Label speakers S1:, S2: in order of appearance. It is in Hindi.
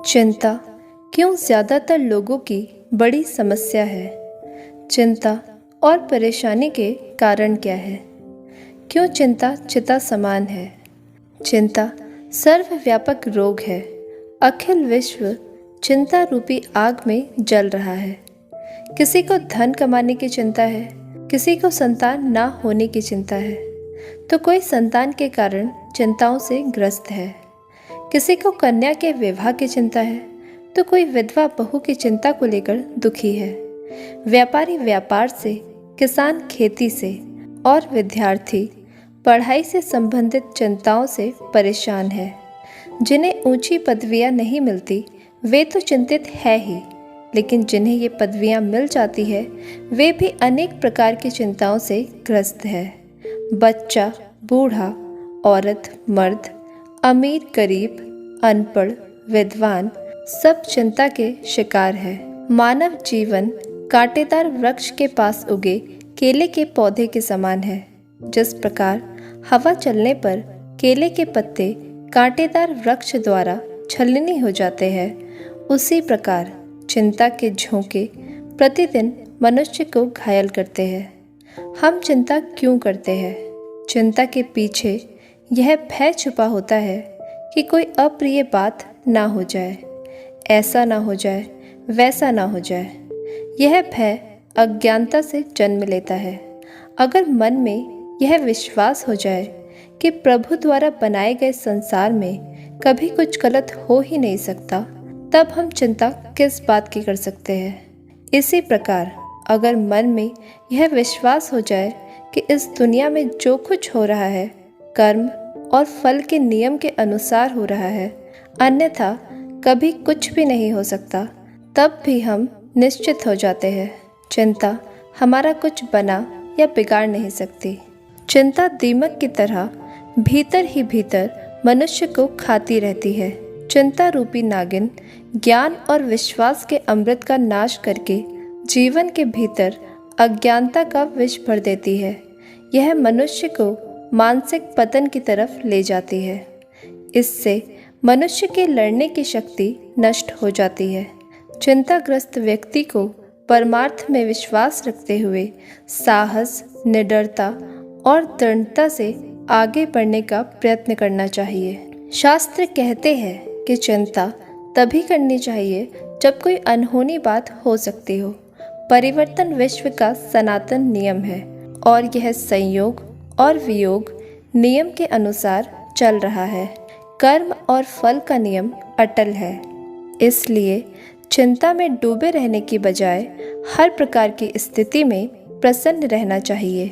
S1: चिंता क्यों ज़्यादातर लोगों की बड़ी समस्या है? चिंता और परेशानी के कारण क्या है? क्यों चिंता चिता समान है? चिंता सर्वव्यापक रोग है। अखिल विश्व चिंता रूपी आग में जल रहा है। किसी को धन कमाने की चिंता है, किसी को संतान ना होने की चिंता है, तो कोई संतान के कारण चिंताओं से ग्रस्त है। किसी को कन्या के विवाह की चिंता है, तो कोई विधवा बहू की चिंता को लेकर दुखी है। व्यापारी व्यापार से, किसान खेती से और विद्यार्थी पढ़ाई से संबंधित चिंताओं से परेशान है। जिन्हें ऊंची पदवियां नहीं मिलती वे तो चिंतित है ही, लेकिन जिन्हें ये पदवियां मिल जाती है वे भी अनेक प्रकार की चिंताओं से ग्रस्त है। बच्चा, बूढ़ा, औरत, मर्द, अमीर, गरीब, अनपढ़, विद्वान सब चिंता के शिकार है। मानव जीवन कांटेदार वृक्ष के पास उगे केले के पौधे के समान है। जिस प्रकार हवा चलने पर केले के पत्ते कांटेदार वृक्ष द्वारा छलनी हो जाते हैं, उसी प्रकार चिंता के झोंके प्रतिदिन मनुष्य को घायल करते हैं। हम चिंता क्यों करते हैं? चिंता के पीछे यह भय छुपा होता है कि कोई अप्रिय बात ना हो जाए, ऐसा ना हो जाए, वैसा ना हो जाए। यह भय अज्ञानता से जन्म लेता है। अगर मन में यह विश्वास हो जाए कि प्रभु द्वारा बनाए गए संसार में कभी कुछ गलत हो ही नहीं सकता, तब हम चिंता किस बात की कर सकते हैं? इसी प्रकार अगर मन में यह विश्वास हो जाए कि इस दुनिया में जो कुछ हो रहा है कर्म और फल के नियम के अनुसार हो रहा है, अन्यथा कभी कुछ भी नहीं हो सकता, तब भी हम निश्चित हो जाते हैं चिंता हमारा कुछ बना या बिगाड़ नहीं सकती। चिंता दीमक की तरह भीतर ही भीतर मनुष्य को खाती रहती है। चिंता रूपी नागिन ज्ञान और विश्वास के अमृत का नाश करके जीवन के भीतर अज्ञानता का विष भर देती है। यह मनुष्य को मानसिक पतन की तरफ ले जाती है। इससे मनुष्य के लड़ने की शक्ति नष्ट हो जाती है। चिंताग्रस्त व्यक्ति को परमार्थ में विश्वास रखते हुए साहस, निडरता और दृढ़ता से आगे बढ़ने का प्रयत्न करना चाहिए। शास्त्र कहते हैं कि चिंता तभी करनी चाहिए जब कोई अनहोनी बात हो सकती हो। परिवर्तन विश्व का सनातन नियम है और यह संयोग और वियोग नियम के अनुसार चल रहा है। कर्म और फल का नियम अटल है। इसलिए चिंता में डूबे रहने की बजाय हर प्रकार की स्थिति में प्रसन्न रहना चाहिए।